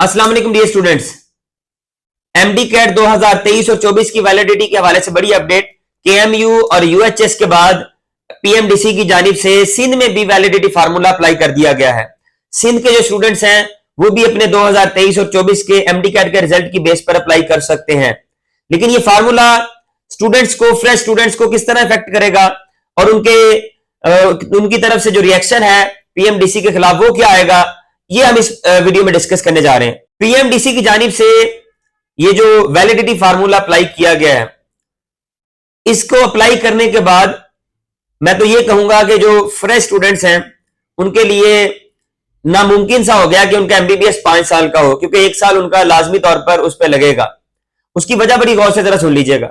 अस्सलाम वालेकुम dear students. MD cat 2023 और 24 की वैलिडिटी के हवाले से बड़ी अपडेट। केएमयू और यूएचएस के बाद पीएमडीसी की जानिब से सिंध में भी वैलिडिटी फार्मूला अप्लाई कर दिया गया है। सिंध के जो स्टूडेंट्स हैं वो भी अपने 2023 और 24 के एमडी कैट के रिजल्ट की बेस पर अप्लाई कर सकते हैं, लेकिन ये फार्मूला स्टूडेंट्स को, फ्रेश स्टूडेंट्स को किस तरह इफेक्ट करेगा और उनकी तरफ से जो रिएक्शन है पीएमडीसी के खिलाफ वो क्या आएगा, ये हम इस वीडियो में डिस्कस करने जा रहे हैं। पीएमडीसी की जानिब से ये जो वैलिडिटी फार्मूला अप्लाई किया गया है, इसको अप्लाई करने के बाद मैं तो ये कहूंगा कि जो फ्रेश स्टूडेंट्स हैं उनके लिए नामुमकिन सा हो गया कि उनका एमबीबीएस 5 साल का हो, क्योंकि 1 साल उनका लाजमी तौर पर उस पर लगेगा। उसकी वजह बड़ी गौर से जरा सुन लीजिएगा,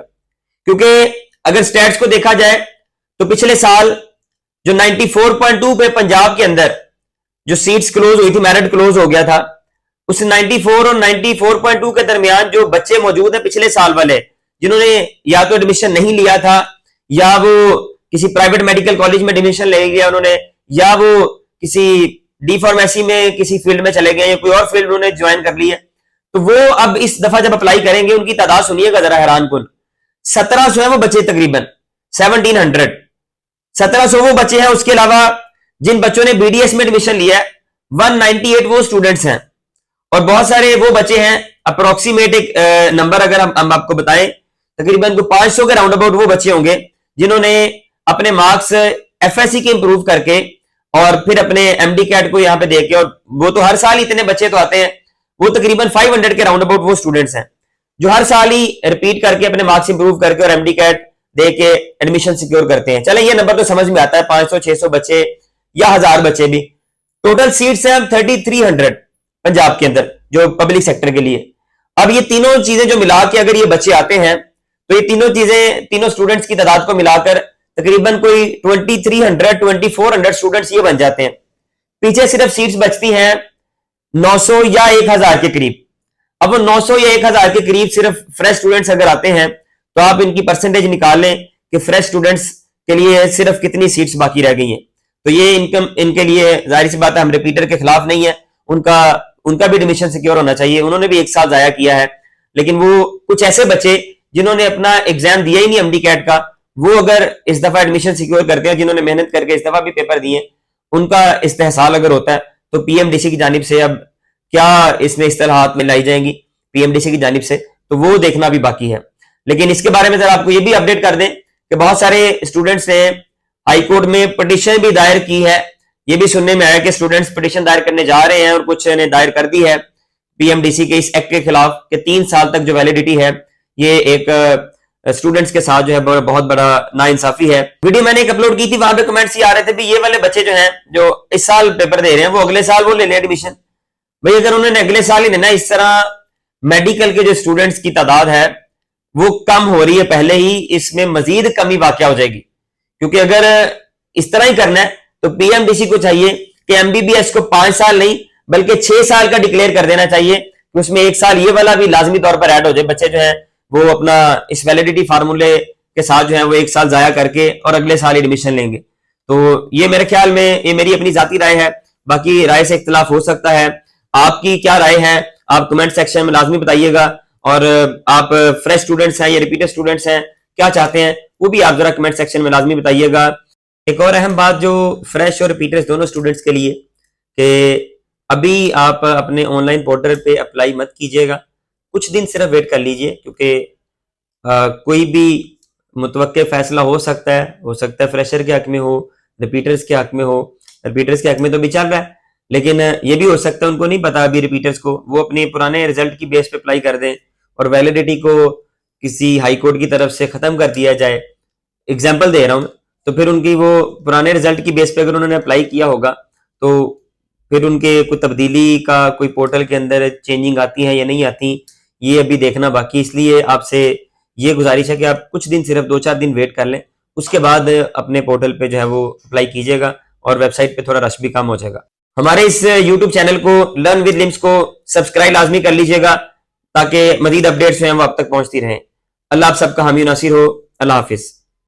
क्योंकि अगर स्टैट्स को देखा जाए तो पिछले साल जो 94.2 पे पंजाब के अंदर जो सीट्स क्लोज हुई थी, मेरिट क्लोज हो गया था, उस 94 और 94.2 के दरमियान जो बच्चे मौजूद हैं पिछले साल वाले, जिन्होंने या तो एडमिशन नहीं लिया था या वो किसी प्राइवेट मेडिकल कॉलेज में एडमिशन ले गया उन्होंने, या वो किसी डी फार्मेसी में किसी फील्ड में चले गए या कोई और फील्ड उन्होंने ज्वाइन कर ली है, तो वो अब इस दफा जब अप्लाई करेंगे उनकी तादाद सुनिएगा जरा हैरान कुन। 1700 है वो बच्चे, तकरीबन 1700 वो बच्चे हैं। उसके अलावा जिन बच्चों ने बीडीएस में एडमिशन लिया है 198 वो स्टूडेंट्स हैं, और बहुत सारे वो बच्चे हैं, अप्रोक्सीमेट एक नंबर अगर हम आपको बताएं, तकरीबन 500 के राउंड अबाउट वो बच्चे होंगे जिन्होंने अपने मार्क्स एफएससी के इंप्रूव करके और फिर अपने एमडी कैट को यहां पे देके, और वो तो हर साल ही इतने बच्चे तो आते हैं, वो तकरीबन 500 के राउंड अबाउट वो स्टूडेंट्स हैं जो हर साल ही रिपीट करके अपने मार्क्स इंप्रूव करके और एमडी कैट दे के एडमिशन सिक्योर करते हैं। चले ये नंबर तो समझ में आता है, 500-600 बच्चे या 1000 बच्चे भी। टोटल सीट्स हैं 3300 पंजाब के अंदर जो पब्लिक सेक्टर के लिए। अब ये तीनों चीजें जो मिला के अगर ये बच्चे आते हैं तो ये तीनों चीजें, तीनों स्टूडेंट्स की तादाद को मिलाकर तकरीबन कोई 2300-2400 स्टूडेंट्स ये बन जाते हैं। पीछे सिर्फ सीट्स बचती हैं 900 या 1000 के करीब। अब वो 900 या 1000 के करीब सिर्फ फ्रेश स्टूडेंट्स अगर आते हैं तो आप इनकी परसेंटेज निकाल लें कि फ्रेश स्टूडेंट्स के लिए सिर्फ कितनी सीट्स बाकी रह गई हैं। तो ये इनके लिए जाहिर सी बात है, हम रिपीटर के खिलाफ नहीं है, उनका भी एडमिशन सिक्योर होना चाहिए। उन्होंने भी 1 साल जाया किया है, लेकिन वो कुछ ऐसे बच्चे जिन्होंने अपना एग्जाम दिया ही नहीं एमडी कैट का, वो अगर इस दफा एडमिशन सिक्योर करते हैं, जिन्होंने मेहनत करके इस दफा भी पेपर दिए, उनका इस्तेहसाल अगर होता है तो पीएमडीसी की जानिब से अब क्या इसमें इस्तेलाहात में लाई जाएंगी पीएमडीसी की जानिब से, तो वो देखना भी बाकी है। लेकिन इसके बारे में जरा आपको ये भी अपडेट कर दें कि बहुत सारे स्टूडेंट्स ने हाई कोर्ट में पिटीशन भी दायर की है। ये भी सुनने में आया कि स्टूडेंट्स पिटीशन दायर करने जा रहे हैं और कुछ ने दायर कर दी है पीएमडीसी के इस एक्ट के खिलाफ कि 3 साल तक जो वैलिडिटी है, ये एक स्टूडेंट्स के साथ जो है बहुत बड़ा नाइंसाफी है। वीडियो मैंने एक अपलोड की थी, वहां पे कमेंट्स ये आ रहे थे भी ये वाले बच्चे जो हैं जो इस साल पेपर दे रहे हैं वो अगले साल वो ले लें एडमिशन। भाई अगर उन्होंने अगले साल ही लेना, इस तरह मेडिकल के जो स्टूडेंट्स की तादाद है वो कम हो रही है पहले ही, इसमें मजीद कमी वाकया हो जाएगी। क्योंकि अगर इस तरह ही करना है तो पीएमडीसी को चाहिए कि एमबीबीएस को 5 साल नहीं बल्कि 6 साल का डिक्लेयर कर देना चाहिए, कि उसमें 1 साल ये वाला भी लाजमी तौर पर ऐड हो जाए। बच्चे जो है वो अपना इस वैलिडिटी फार्मूले के साथ जो है वो 1 साल जाया करके और अगले साल एडमिशन लेंगे। तो ये मेरे ख्याल में, ये मेरी अपनी जाती राय है, बाकी राय से इख्तिलाफ हो सकता है। आपकी क्या राय है आप कमेंट सेक्शन में लाजमी बताइएगा, और आप फ्रेश स्टूडेंट्स हैं या रिपीटेड स्टूडेंट्स हैं, क्या चाहते हैं वो भी आप जरा कमेंट सेक्शन में लाजमी बताइएगा। एक और अहम बात जो फ्रेश और रिपीटर्स दोनों स्टूडेंट्स के लिए, कि अभी आप अपने ऑनलाइन पोर्टल पे अप्लाई मत कीजिएगा, कुछ दिन सिर्फ वेट कर लीजिए, क्योंकि कोई भी मुतवक्के फैसला हो सकता है फ्रेशर के हक में हो, रिपीटर्स के हक में हो। रिपीटर्स के हक में तो भी चल रहा है, लेकिन ये भी हो सकता है उनको नहीं पता अभी रिपीटर्स को, वो अपने पुराने रिजल्ट की बेस पे अप्लाई कर दें और वैलिडिटी को किसी हाई कोर्ट की तरफ से खत्म कर दिया जाए। एग्जाम्पल दे रहा हूं, तो फिर उनकी वो पुराने रिजल्ट की बेस पे अगर उन्होंने अप्लाई किया होगा तो फिर उनके कोई तब्दीली का कोई पोर्टल के अंदर चेंजिंग आती है या नहीं आती, ये अभी देखना बाकी। इसलिए आपसे ये गुजारिश है कि आप कुछ दिन, सिर्फ 2-4 दिन वेट कर लें, उसके बाद अपने पोर्टल पे जो है वो अप्लाई कीजिएगा और वेबसाइट पे थोड़ा रश भी कम हो जाएगा। हमारे इस यूट्यूब चैनल को लर्न विद लिम्स को सब्सक्राइब लाजमी कर लीजिएगा ताकि मजीद अपडेट्स जो हैं वो आप तक पहुंचती रहें। अल्लाह आप सबका हामी नासिर हो। अल्लाह हाफिज।